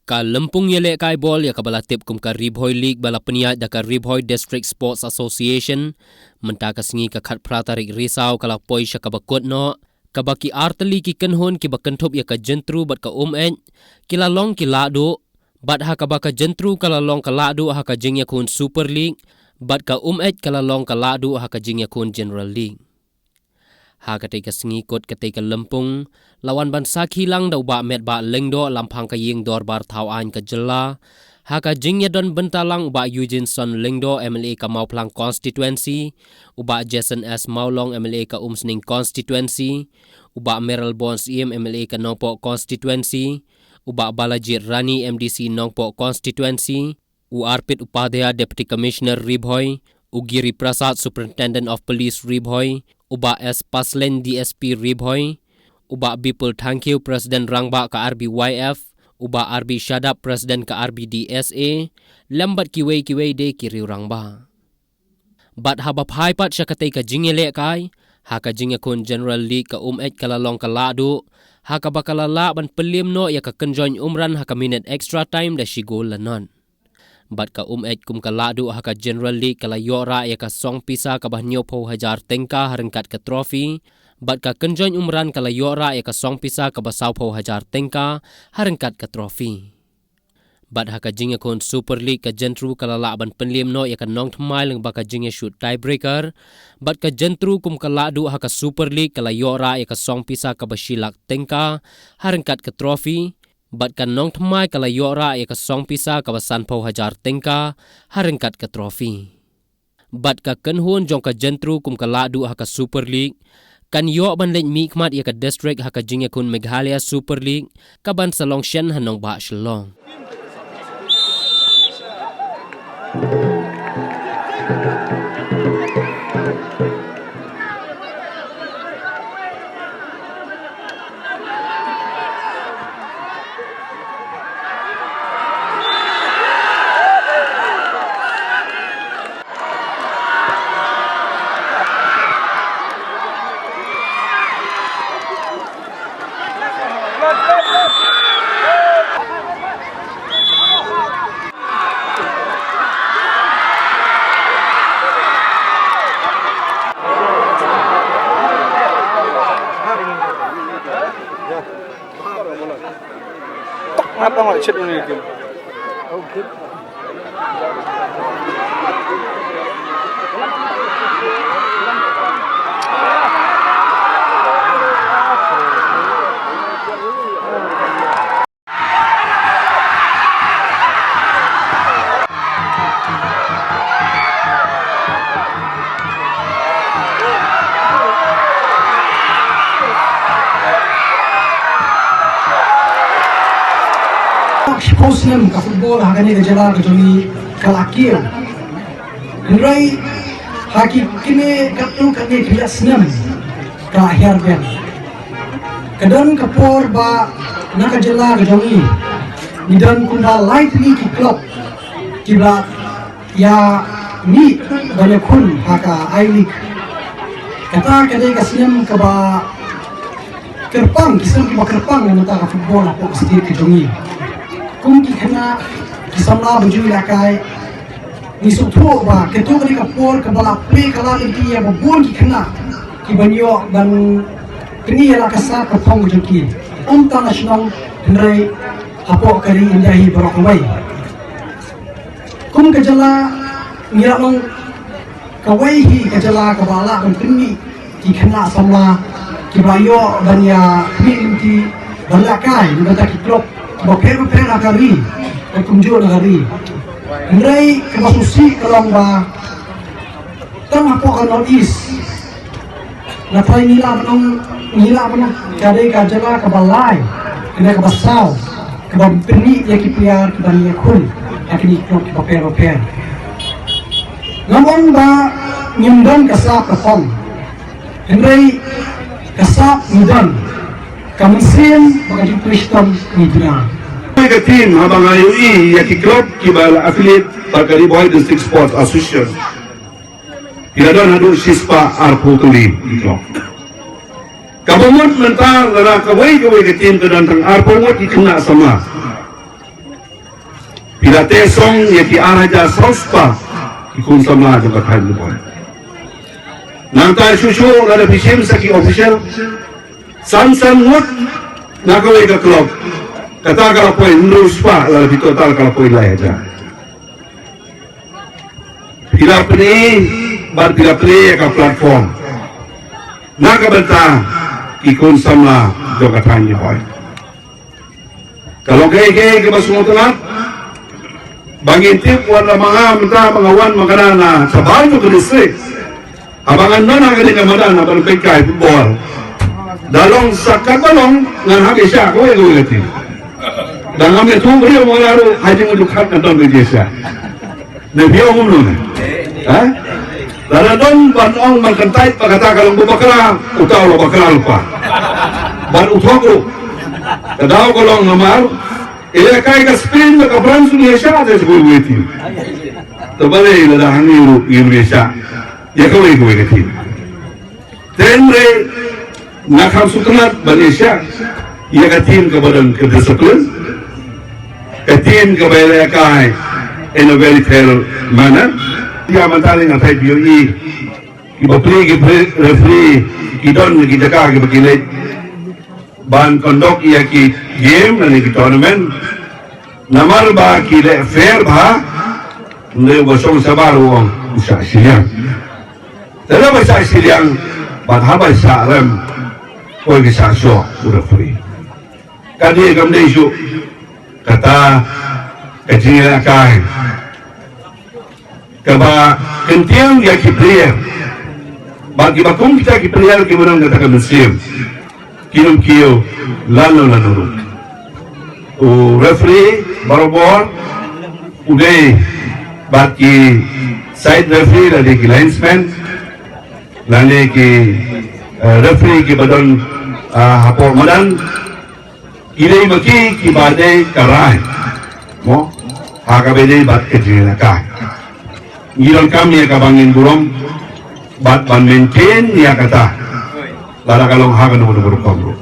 Ka lempung yele kai bol ya kabala tip kum ka Ribhoi League bala peniat da ka Ribhoi District Sports Association menta ka singi ka khat pratarik risau kala poi sya ka bakut no kabaki arteli ki kenhun ki bakentup ya ka jentru bat ka kila long ki ladu bat ha ka baka jentru kala long ka ladu ha ka jingya kun Super League bat ka kala long ka ladu ha ka jingya kun General League. Ha ketika sengikut ketika lempung lawan bansa hilang da uba met ba lengdo lampang ka ying dor bar tau an ka jela ha ka jingya don bentalang uba Eugene Son Lengdo MLA ka Mauplang constituency uba Jason S Maulong MLA ka Umsning constituency uba Meryl Bones MLA ka Nongpo constituency uba Balajit Rani MDC Nongpo constituency Arpit Upadhyaya Deputy Commissioner Ribhoi Ugiri Prasad Superintendent of Police Ribhoi uba S Paslen DSP Ribhoi uba Bipul Tangkiu President Rangba ka RBYF uba RB Shadap President ka RBDSA lambat kiwei de kiri Rangba bat haba phaipat sya katai ka jingele kai ha ka jingya kun General League ka kala long ka ladu ha ka bakala la ban pelim no ya ka kenjoin umran ha ka minute extra time da shigol lanon bat ka kum ka ladu ha ka General League kala yora ya ka song pisa ka bahnyo po hajar tengka harengkat ka trophy bat ka kenjoin umran kala yora ya ka song pisa ka basau po hajar tengka harengkat ka trophy bat ha ka jingya kun Super League ka jentru kala la ban penlim no ya ka nong thmai lang ba ka jingya shoot tiebreaker bat ka jentru kum ka ladu ha ka Super League kala yora ya ka song pisa ka bashilak tengka harengkat ka trophy bat kan nong thmai kala yora ya ka song pisa ka basan po hajar tengka harengkat ka trophy bat ka kenhun jong ka jentru kum ka ladu ha ka Super League kan yo ban leng mikmat ya ka district ha ka jingya kun Meghalaya Super League ka ban salong shen hanong ba shlong Apa nggak chat ini gitu? Okay. Posnem ka football hagani ka jala ka joni kalakir Henry haki kini katu kani kriya snem ka akhir ben kadang kapor ba naka jala ka joni nidan kunda light ni ki club kibla ya ni banyak kun haka ailik kata kadai ka snem ka ba kerpang kisam ki ba kerpang na mata ka football apa pasti ka joni kum ki khana kisamla baju lakai ni sutho ba ketu kali kapor ka bala play kala lagi ya bon ki khana ki banyo ban kini ya kasa ka thong joki international ndai apo kari indahi barakwai kum ka jala ngira long kawai hi ka jala ka bala ban kini ki khana samla ki bayo ban ya kini balakai ni bata ki klop Bokero pera kari, kumjur kari. Ndai kemasusi kalong ba, tang apo ka Northeast. Natay nila manong kadai kajala kabalay, kena kabasaw, kabampini ya kipiar kibaniya kun, akini klok bokero per. Ngamon ba nyimdan kasap kapong, ndai kasap nyimdan. Kamisin bagi Kristen Midna. Ke tim habang IUI ya ki klub ki bala affiliate bagi Ribhoi District Sports Association. Tidak ada nadu sispa arpo tuli klub. Kabumut mental lara kawai ke tim ke dantang arpo ngot ki kena sama. Pilate song ya ki araja sospa ikun samla jo kathan ni boy. Nangta susu ada bisim saki official san mut nagawe ka club. Kata kalau poin nurus pa lalu total kalau poin lah aja. Bila pilih ka platform. Nagabenta ikun samla jo kathan ni boy. Kalau gay ke basumutulat bangin tip wala mga wan makanana sa bayo ke district abangan nona ka din kamadana berpekay football dalong sa kabalong ngan habi siya ko yung ulitin dan kami tunggu mo laro haji mo dukhat na doon bigay siya nabiyo mo nun dara doon banong magkantay pagkatakalong bubakala utaw lo bakala pa ban utoko kadaw ko lang namar ia kai ka Spain ka France ni siya sa buhay team. Tabale ila hangi Indonesia. Ya ko ay buhay team. Tenre nakam sutrat Malaysia. Ia ka team ka badan ka discipline. Ka team ka bela kai in a very fair manner. Dia mantali na tay BOE. Iba play ki referee idon ki jaga ki bakilay. Ban kondok ia ki game dan ki tournament namar ba ki le fair ba le bosong sabar wong usa siang dalam bahasa siang bahasa bahasa rem koi ki saso udah free kadi gamde isu kata kecil kai kaba kentiang ya ki player bagi bakum kita ki player ki menang kata musim kinom kiyo lalo o referee barobor uday baki side referee lagi ki linesman lani ki referee ki badon hapo madan ilay maki ki bade karay mo hakabede bat kejina ka ngilon kami kabangin burom bat ban maintain ya kata lara kalong hagan no